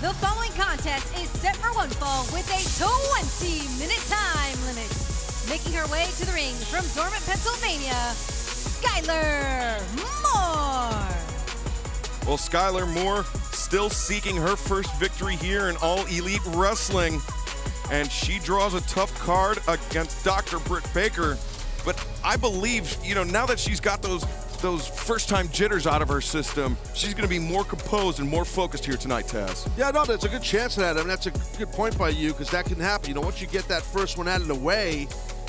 The following contest is set for one fall with a 20-minute time limit. Making her way to the ring from Dormant, Pennsylvania, Skylar Moore. Well, Skylar Moore still seeking her first victory here in All Elite Wrestling. And she draws a tough card against Dr. Britt Baker. But I believe, you know, now that she's got those first-time jitters out of her system, she's going to be more composed and more focused here tonight, Taz. Yeah, no, there's a good chance of that. I mean, that's a good point by you, because that can happen. You know, once you get that first one out of the way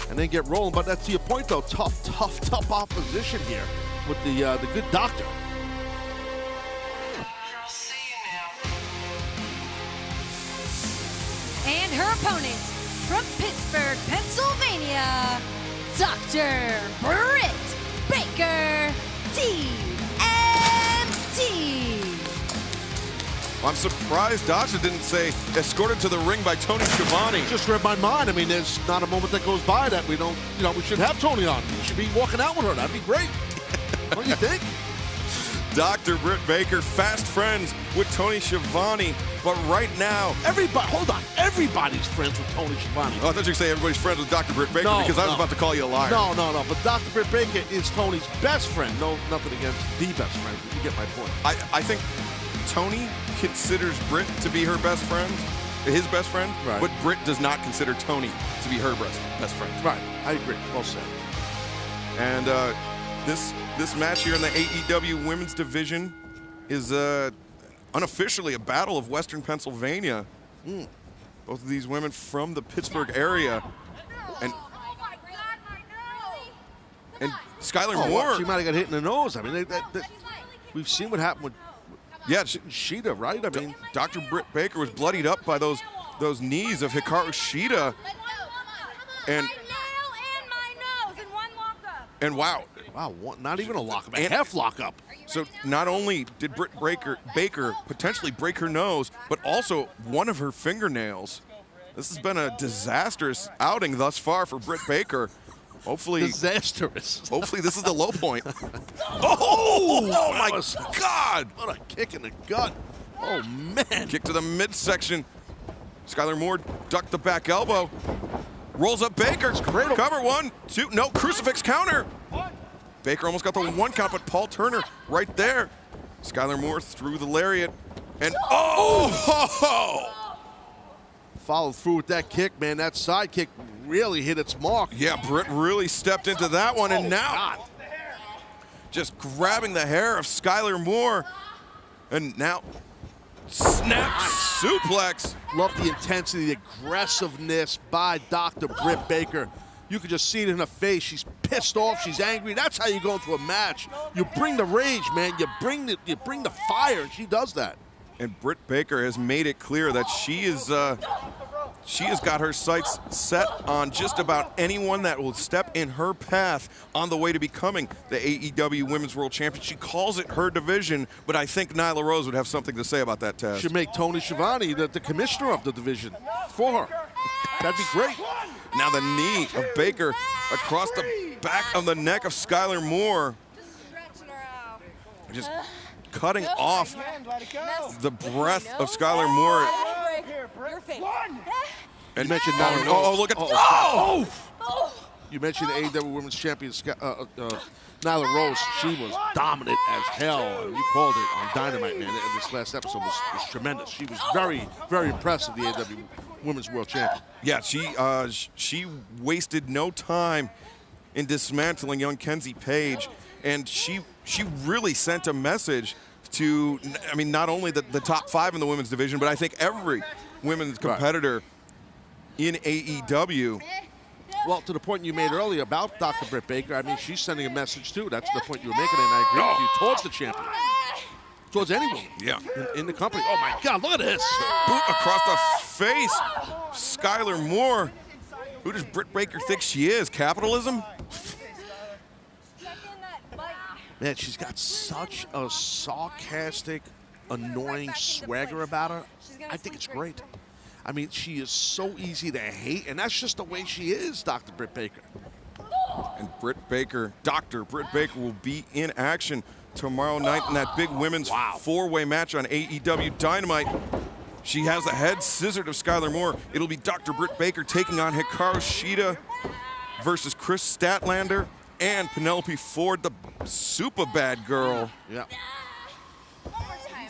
and then get rolling. But that's to your point, though, tough opposition here with the good doctor. And her opponent from Pittsburgh, Pennsylvania, Dr. Britt Baker, DMT. I'm surprised Dasha didn't say escorted to the ring by Tony Schiavone. Just read my mind. I mean, there's not a moment that goes by that we don't, you know, we should have Tony on. We should be walking out with her. That'd be great. What do you think? Dr. Britt Baker, fast friends with Tony Schiavone, but right now... Hold on. Everybody's friends with Tony Schiavone. Oh, I thought you were saying everybody's friends with Dr. Britt Baker, because I was about to call you a liar. No. But Dr. Britt Baker is Tony's best friend. No, nothing against the best friend. You get my point. I think Tony considers Britt to be her best friend, his best friend, right. But Britt does not consider Tony to be her best friend. Right. I agree. Well said. And this match here in the AEW Women's Division is unofficially a battle of Western Pennsylvania. Both of these women from the Pittsburgh area. And Skylar Moore. She might have got hit in the nose. I mean, we've seen what happened with Shida, right? I mean, Dr. Britt Baker was bloodied up by those knees of Hikaru Shida. And wow, not even a lockup, a half lockup. So not only did Britt Baker potentially break her nose, but also one of her fingernails. This has been a disastrous outing thus far for Britt Baker. Hopefully, disastrous. Hopefully, this is the low point. Oh my God! What a kick in the gut! Oh man! Kick to the midsection. Skylar Moore ducked the back elbow. Rolls up Baker. Cover 1, 2. No, crucifix counter. Baker almost got the 1 count, but Paul Turner right there. Skylar Moore threw the lariat. And followed through with that kick, man. That side kick really hit its mark. Yeah, Britt really stepped into that one, and now just grabbing the hair of Skylar Moore. And now snap suplex. Love the intensity, the aggressiveness by Dr. Britt Baker. You could just see it in her face. She's pissed off. She's angry. That's how you go into a match. You bring the rage, man. You bring the fire, and she does that. And Britt Baker has made it clear that she has got her sights set on just about anyone that will step in her path on the way to becoming the AEW Women's World Champion. She calls it her division, but I think Nyla Rose would have something to say about that, Taz. Should make Tony Schiavone the commissioner of the division for her. That'd be great. Now the knee of Baker across the back of the neck of Skylar Moore. Just cutting off the breath of Skylar Moore. And you mentioned look at You mentioned AEW Women's Champion Nyla Rose. She was dominant as hell. You called it on Dynamite, man. This last episode was tremendous. She was very, very impressive, the AEW Women's World Champion. Yeah, she wasted no time in dismantling young Kenzie Page, and she really sent a message to, I mean, not only the top 5 in the women's division, but I think every women's competitor in AEW. Well, to the point you made earlier about Dr. Britt Baker, I mean, she's sending a message too. That's the point you were making, and I agree with you, towards the champion. Towards anyone in the company. Oh my God, look at this. Boot across the face. Skylar Moore. Who does Britt Baker think she is? Capitalism? Man, she's got such a sarcastic, annoying swagger about her. I think it's great. I mean, she is so easy to hate, and that's just the way she is, Dr. Britt Baker. And Dr. Britt Baker will be in action tomorrow night in that big women's four-way match on AEW Dynamite. She has the head scissored of Skylar Moore. It'll be Dr. Britt Baker taking on Hikaru Shida versus Chris Statlander and Penelope Ford, the super bad girl. Yeah.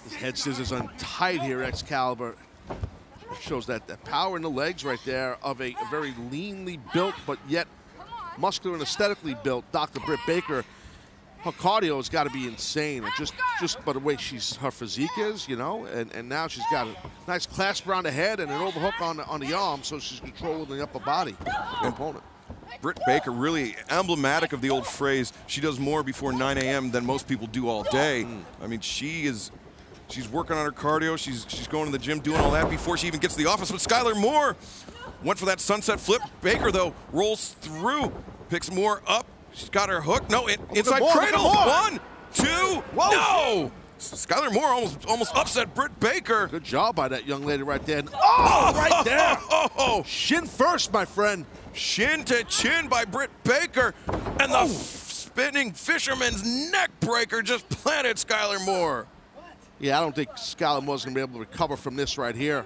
His head scissors untied here, Excalibur. It shows that the power in the legs right there of a very leanly built but yet muscular and aesthetically built Dr. Britt Baker. Her cardio has got to be insane, and just by the way her physique is, you know, and now she's got a nice clasp around the head and an overhook on the arm, so she's controlling the upper body of the opponent. Britt Baker, really emblematic of the old phrase, she does more before 9 a.m. than most people do all day. I mean, she's working on her cardio, she's going to the gym, doing all that before she even gets to the office. But Skylar Moore went for that sunset flip. Baker, though, rolls through, picks Moore up. She's got her hook. No, inside cradle. 1, 2, whoa. No! Skylar Moore almost upset Britt Baker. Good job by that young lady right there. Oh, right there. Oh. Shin first, my friend. Shin to chin by Britt Baker. And the spinning fisherman's neck breaker just planted Skylar Moore. Yeah, I don't think Skylar Moore's going to be able to recover from this right here.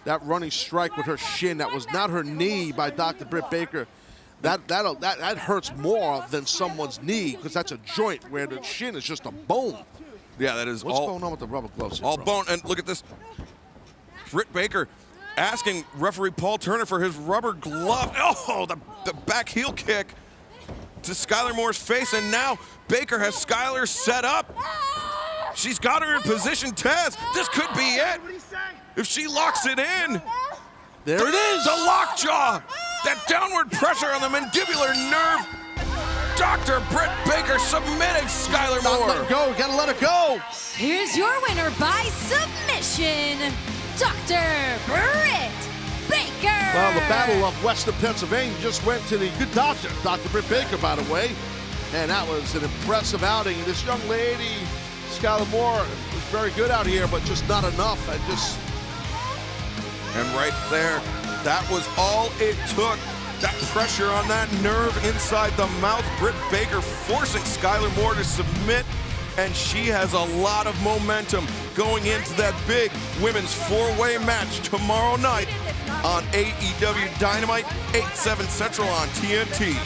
That running strike with her shin, that was not her knee by Dr. Britt Baker. That hurts more than someone's knee, because that's a joint where the shin is just a bone. Yeah, that is. What's going on with the rubber gloves here, all bro? bone. And look at this. Britt Baker asking referee Paul Turner for his rubber glove. Oh, the back heel kick to Skylar Moore's face. And now Baker has Skylar set up. She's got her in position, Taz. This could be it. If she locks it in. There it is. The lockjaw. That downward pressure on the mandibular nerve. Dr. Britt Baker submitting Skylar Moore. Let her go. We gotta let her go. Here's your winner by submission, Dr. Britt Baker. Well, the Battle of Western Pennsylvania just went to the good doctor, Dr. Britt Baker, by the way. And that was an impressive outing. This young lady, Skylar Moore, was very good out here, but just not enough. And right there, that was all it took. That pressure on that nerve inside the mouth. Britt Baker forcing Skylar Moore to submit, and she has a lot of momentum going into that big women's four-way match tomorrow night on AEW Dynamite, 8/7 Central on TNT.